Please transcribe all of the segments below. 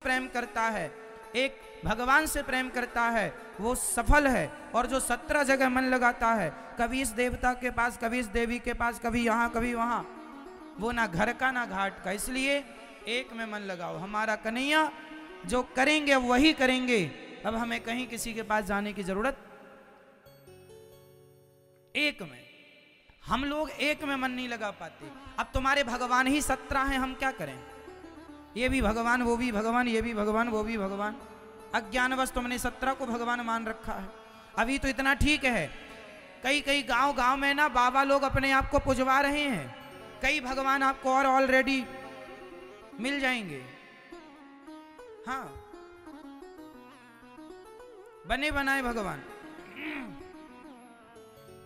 प्रेम करता है, एक भगवान से प्रेम करता है, वो सफल है। और जो 17 जगह मन लगाता है, कभी इस देवता के पास, कभी इस देवी के पास, कभी यहाँ कभी वहाँ, वो ना घर का ना घाट का। इसलिए एक में मन लगाओ। हमारा कन्हैया जो करेंगे वही करेंगे। अब हमें कहीं किसी के पास जाने की जरूरत, एक में। हम लोग एक में मन नहीं लगा पाते। अब तुम्हारे भगवान ही 17 हैं, हम क्या करें? ये भी भगवान, वो भी भगवान, ये भी भगवान, वो भी भगवान। अज्ञानवश तुमने 17 को भगवान मान रखा है। अभी तो इतना ठीक है, कई कई गांव में ना बाबा लोग अपने आप को पुजवा रहे हैं। कई भगवान आपको और ऑलरेडी मिल जाएंगे। हाँ, बने बनाए भगवान।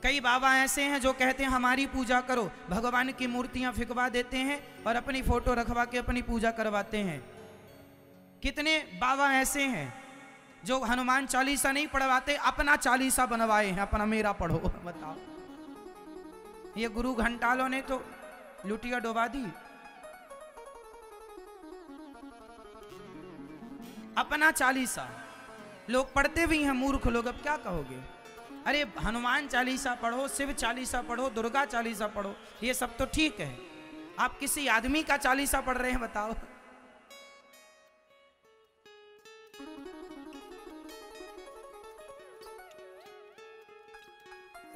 कई बाबा ऐसे हैं जो कहते हैं हमारी पूजा करो, भगवान की मूर्तियां फिकवा देते हैं और अपनी फोटो रखवा के अपनी पूजा करवाते हैं। कितने बाबा ऐसे हैं जो हनुमान चालीसा नहीं पढ़वाते, अपना चालीसा बनवाए हैं, अपना मेरा पढ़ो। बताओ, ये गुरु घंटालों ने तो लुटिया डुबा दी। अपना चालीसा लोग पढ़ते भी हैं, मूर्ख लोग। अब क्या कहोगे? अरे हनुमान चालीसा पढ़ो, शिव चालीसा पढ़ो, दुर्गा चालीसा पढ़ो, ये सब तो ठीक है। आप किसी आदमी का चालीसा पढ़ रहे हैं, बताओ।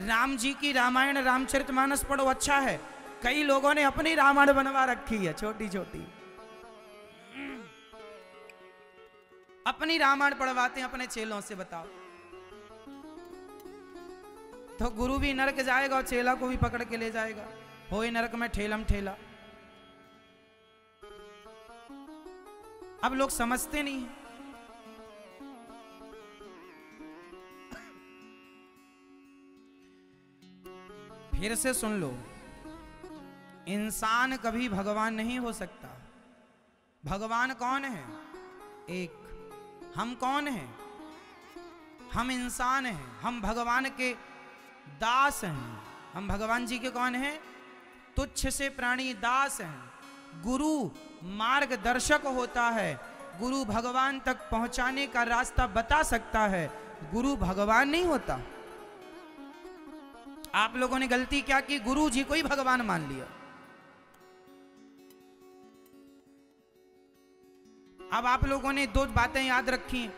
राम जी की रामायण रामचरितमानस पढ़ो, अच्छा है। कई लोगों ने अपनी रामायण बनवा रखी है, छोटी छोटी। अपनी रामायण पढ़वाते हैं अपने चेलों से, बताओ। तो गुरु भी नरक जाएगा और चेला को भी पकड़ के ले जाएगा। होए नरक में ठेलम ठेला। अब लोग समझते नहीं। फिर से सुन लो, इंसान कभी भगवान नहीं हो सकता। भगवान कौन है? एक। हम कौन हैं? हम इंसान हैं। हम भगवान के दास हैं। हम भगवान जी के कौन हैं? तुच्छ से प्राणी दास हैं। गुरु मार्गदर्शक होता है। गुरु भगवान तक पहुंचाने का रास्ता बता सकता है। गुरु भगवान नहीं होता। आप लोगों ने गलती क्या की? गुरु जी को ही भगवान मान लिया। अब आप लोगों ने दो बातें याद रखी।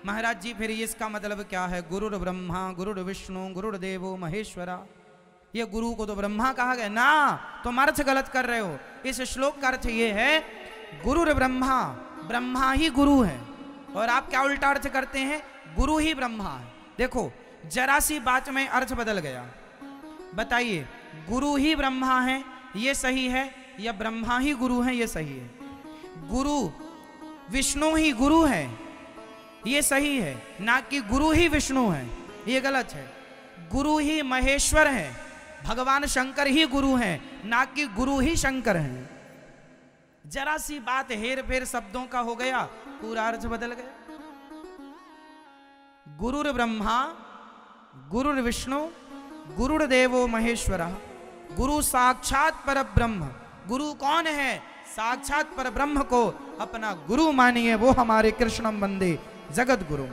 महाराज जी फिर इसका मतलब क्या है? गुरुर ब्रह्मा गुरुर विष्णु गुरुर्देवो महेश्वरा। ये गुरु को तो ब्रह्मा कहा गया ना, तुम अर्थ गलत कर रहे हो। इस श्लोक का अर्थ ये है गुरुर ब्रह्मा, ब्रह्मा ही गुरु है। और आप क्या उल्टा अर्थ करते हैं? गुरु ही ब्रह्मा है। देखो जरा सी बात में अर्थ बदल गया। बताइए, गुरु ही ब्रह्मा है ये सही है या ब्रह्मा ही गुरु है ये सही है? गुरु विष्णु ही गुरु है ये सही है, ना कि गुरु ही विष्णु है, ये गलत है। गुरु ही महेश्वर है, भगवान शंकर ही गुरु हैं, ना कि गुरु ही शंकर हैं। जरा सी बात हेर फेर शब्दों का हो गया, पूरा अर्थ बदल गया। गुरुर ब्रह्मा गुरुर विष्णु गुरुर्देवो महेश्वरा। गुरु साक्षात पर ब्रह्म। गुरु कौन है? साक्षात पर ब्रह्म को अपना गुरु मानिए, वो हमारे कृष्णम वंदे जगत गुरु।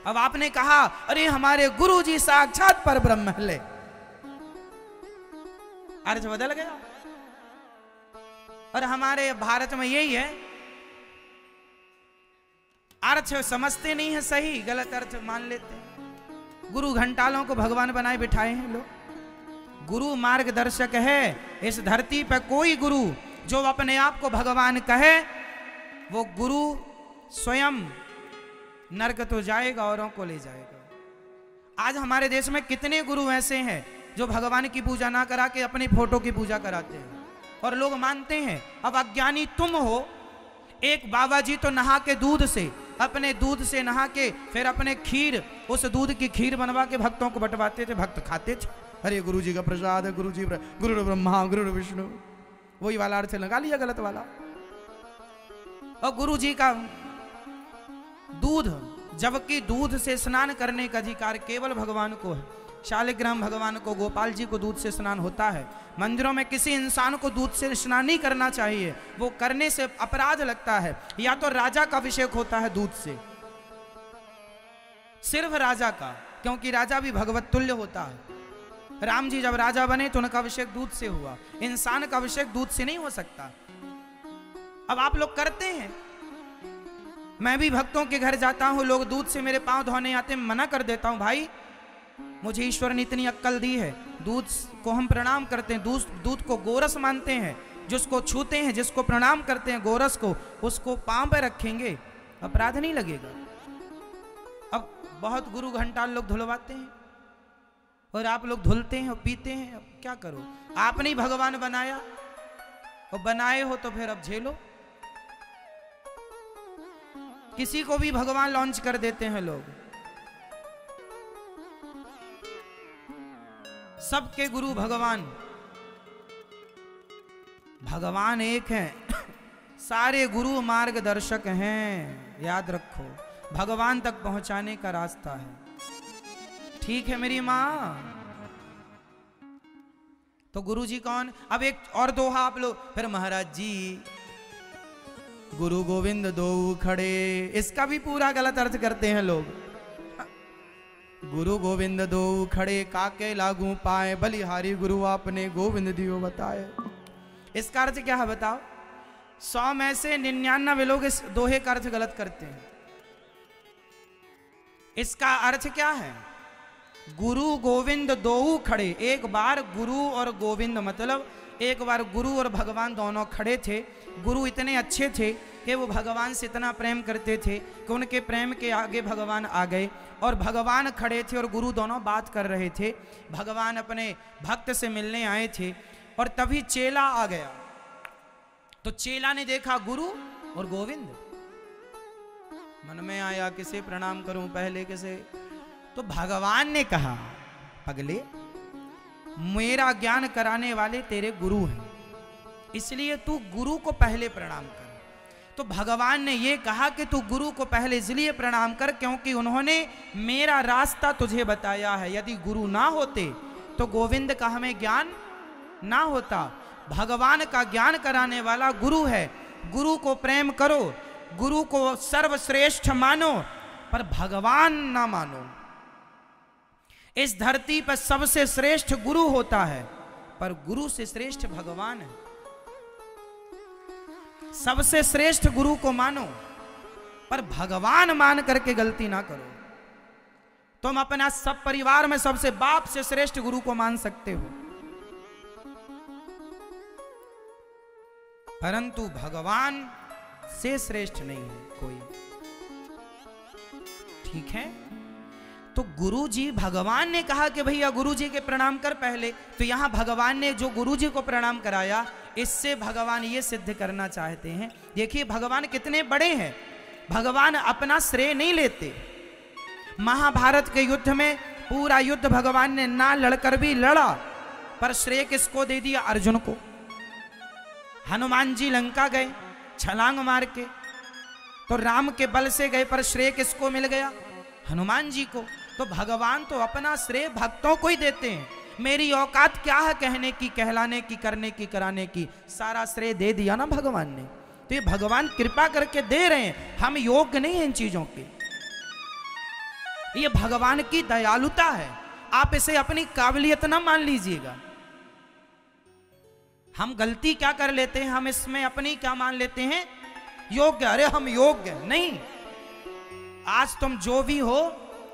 अब आपने कहा अरे हमारे गुरु जी साक्षात पर ब्रह्म ले, अर्थ बदल गया। और हमारे भारत में यही है, अर्थ समझते नहीं है, सही गलत अर्थ मान लेते हैं। गुरु घंटालों को भगवान बनाए बिठाए हैं लोग। गुरु मार्गदर्शक है। इस धरती पर कोई गुरु जो अपने आप को भगवान कहे, वो गुरु स्वयं नरक तो जाएगा, औरों को ले जाएगा। आज हमारे देश में कितने गुरु ऐसे हैं जो भगवान की पूजा ना करा के अपनी फोटो की पूजा कराते हैं और लोग मानते हैं। अब अज्ञानी तुम हो। एक बाबा जी तो नहा के दूध से, अपने दूध से नहा के फिर अपने खीर, उस दूध की खीर बनवा के भक्तों को बंटवाते थे, भक्त खाते थे। अरे गुरु जी का प्रसाद है, गुरु जी गुरु ब्रह्मा गुरु विष्णु, वही वाला अर्थ लगा लिया गलत वाला। और गुरु जी का दूध, जबकि दूध से स्नान करने का अधिकार केवल भगवान को है। शालिग्राम भगवान को, गोपाल जी को दूध से स्नान होता है। मंदिरों में किसी इंसान को दूध से स्नान नहीं करना चाहिए, वो करने से अपराध लगता है। या तो राजा का अभिषेक होता है दूध से, सिर्फ राजा का, क्योंकि राजा भी भगवत तुल्य होता है। राम जी जब राजा बने तो उनका अभिषेक दूध से हुआ, इंसान का अभिषेक दूध से नहीं हो सकता। अब आप लोग करते हैं, मैं भी भक्तों के घर जाता हूं, लोग दूध से मेरे पांव धोने आते, मना कर देता हूं, भाई मुझे ईश्वर ने इतनी अक्ल दी है, दूध को हम प्रणाम करते हैं, दूध को गोरस मानते हैं, जिसको छूते हैं, जिसको प्रणाम करते हैं गोरस को, उसको पांव पे रखेंगे, अपराध नहीं लगेगा। अब बहुत गुरु घंटाल लोग धुलवाते हैं और आप लोग धुलते हैं और पीते हैं, अब क्या करो? आपने ही भगवान बनाया और बनाए हो तो फिर अब झेलो। किसी को भी भगवान लॉन्च कर देते हैं लोग। सबके गुरु भगवान, भगवान एक है, सारे गुरु मार्गदर्शक हैं, याद रखो, भगवान तक पहुंचाने का रास्ता है। ठीक है मेरी मां? तो गुरु जी कौन? अब एक और दोहा आप लोग, फिर महाराज जी गुरु गोविंद दो खड़े, इसका भी पूरा गलत अर्थ करते हैं लोग। गुरु गोविंद दो खड़े, काके लागू पाए, बलिहारी गुरु आपने गोविंद दियो बताए। इसका अर्थ क्या है बताओ? 100 में से 99 लोग इस दोहे का अर्थ गलत करते हैं। इसका अर्थ क्या है? गुरु गोविंद दो खड़े, एक बार गुरु और गोविंद, मतलब एक बार गुरु और भगवान दोनों खड़े थे। गुरु इतने अच्छे थे कि वो भगवान से इतना प्रेम करते थे कि उनके प्रेम के आगे भगवान आ गए, और भगवान खड़े थे और गुरु दोनों बात कर रहे थे। भगवान अपने भक्त से मिलने आए थे और तभी चेला आ गया। तो चेला ने देखा गुरु और गोविंद, मन में आया किसे प्रणाम करूं पहले किसे? तो भगवान ने कहा, पगले मेरा ज्ञान कराने वाले तेरे गुरु हैं, इसलिए तू गुरु को पहले प्रणाम कर। तो भगवान ने ये कहा कि तू गुरु को पहले इसलिए प्रणाम कर क्योंकि उन्होंने मेरा रास्ता तुझे बताया है। यदि गुरु ना होते तो गोविंद का हमें ज्ञान ना होता। भगवान का ज्ञान कराने वाला गुरु है। गुरु को प्रेम करो, गुरु को सर्वश्रेष्ठ मानो, पर भगवान ना मानो। इस धरती पर सबसे श्रेष्ठ गुरु होता है, पर गुरु से श्रेष्ठ भगवान है। सबसे श्रेष्ठ गुरु को मानो, पर भगवान मान करके गलती ना करो। तुम अपना सब परिवार में सबसे बाप से श्रेष्ठ गुरु को मान सकते हो, परंतु भगवान से श्रेष्ठ नहीं है कोई। ठीक है? तो गुरु जी, भगवान ने कहा कि भैया गुरु जी के प्रणाम कर पहले, तो यहां भगवान ने जो गुरु जी को प्रणाम कराया, इससे भगवान ये सिद्ध करना चाहते हैं, देखिए भगवान कितने बड़े हैं। भगवान अपना श्रेय नहीं लेते। महाभारत के युद्ध में पूरा युद्ध भगवान ने ना लड़कर भी लड़ा, पर श्रेय किसको दे दिया? अर्जुन को। हनुमान जी लंका गए छलांग मार के, तो राम के बल से गए, पर श्रेय किसको मिल गया? हनुमान जी को। तो भगवान तो अपना श्रेय भक्तों को ही देते हैं। मेरी औकात क्या है कहने की, कहलाने की, करने की, कराने की? सारा श्रेय दे दिया ना भगवान ने। तो ये भगवान कृपा करके दे रहे हैं, हम योग्य नहीं हैं इन चीजों के। ये भगवान की दयालुता है, आप इसे अपनी काबिलियत ना मान लीजिएगा। हम गलती क्या कर लेते हैं, हम इसमें अपनी क्या मान लेते हैं? योग्य। अरे हम योग्य नहीं। आज तुम जो भी हो,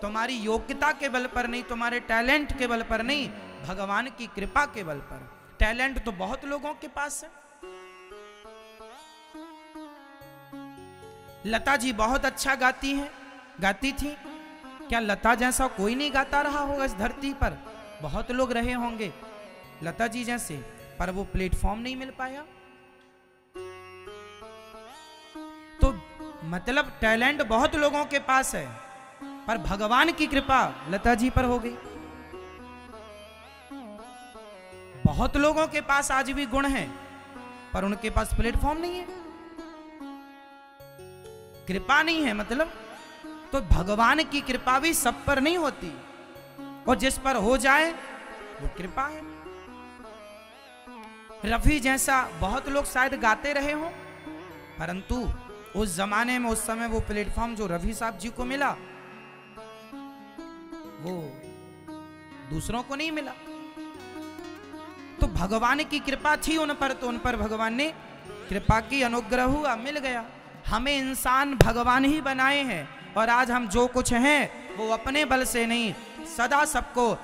तुम्हारी योग्यता के बल पर नहीं, तुम्हारे टैलेंट के बल पर नहीं, भगवान की कृपा के बल पर। टैलेंट तो बहुत लोगों के पास है। लता जी बहुत अच्छा गाती हैं, गाती थी। क्या लता जैसा कोई नहीं गाता रहा होगा इस धरती पर? बहुत लोग रहे होंगे लता जी जैसे, पर वो प्लेटफॉर्म नहीं मिल पाया। तो मतलब टैलेंट बहुत लोगों के पास है, पर भगवान की कृपा लता जी पर हो गई। बहुत लोगों के पास आज भी गुण हैं, पर उनके पास प्लेटफॉर्म नहीं है, कृपा नहीं है। मतलब तो भगवान की कृपा भी सब पर नहीं होती। और जिस पर हो जाए वो कृपा है। रफी जैसा बहुत लोग शायद गाते रहे हो, परंतु उस जमाने में उस समय वो प्लेटफॉर्म जो रफी साहब जी को मिला वो दूसरों को नहीं मिला। तो भगवान की कृपा थी उन पर, तो उन पर भगवान ने कृपा की, अनुग्रह हुआ, मिल गया। हमें इंसान भगवान ही बनाए हैं और आज हम जो कुछ हैं वो अपने बल से नहीं, सदा सबको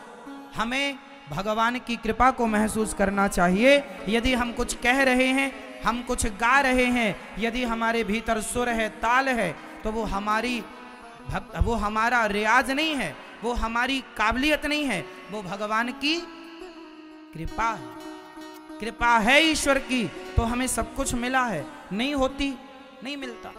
हमें भगवान की कृपा को महसूस करना चाहिए। यदि हम कुछ कह रहे हैं, हम कुछ गा रहे हैं, यदि हमारे भीतर सुर है, ताल है, तो वो हमारा रियाज नहीं है, वो हमारी काबिलियत नहीं है, वो भगवान की कृपा है। कृपा है ईश्वर की तो हमें सब कुछ मिला है, नहीं होती नहीं मिलता।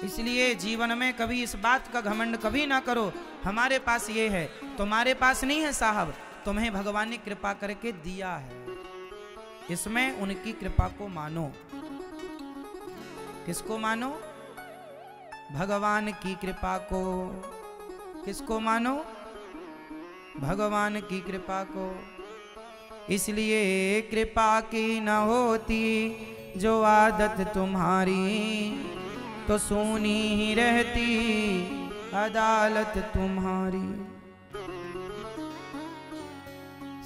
इसलिए जीवन में कभी इस बात का घमंड कभी ना करो, हमारे पास ये है, तुम्हारे पास नहीं है साहब, तुम्हें भगवान ने कृपा करके दिया है, इसमें उनकी कृपा को मानो। किसको मानो? भगवान की कृपा को। किसको मानो? भगवान की कृपा को। इसलिए कृपा की न होती जो आदत तुम्हारी, तो सोनी ही रहती अदालत तुम्हारी।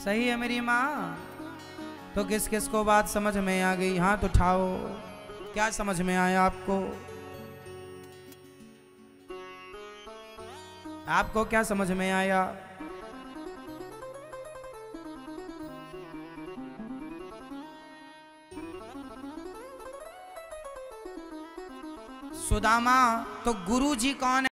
सही है मेरी माँ? तो किस किस को बात समझ में आ गई? हाथ उठाओ। क्या समझ में आया आपको? आपको क्या समझ में आया? सुदामा तो गुरु जी कौन है?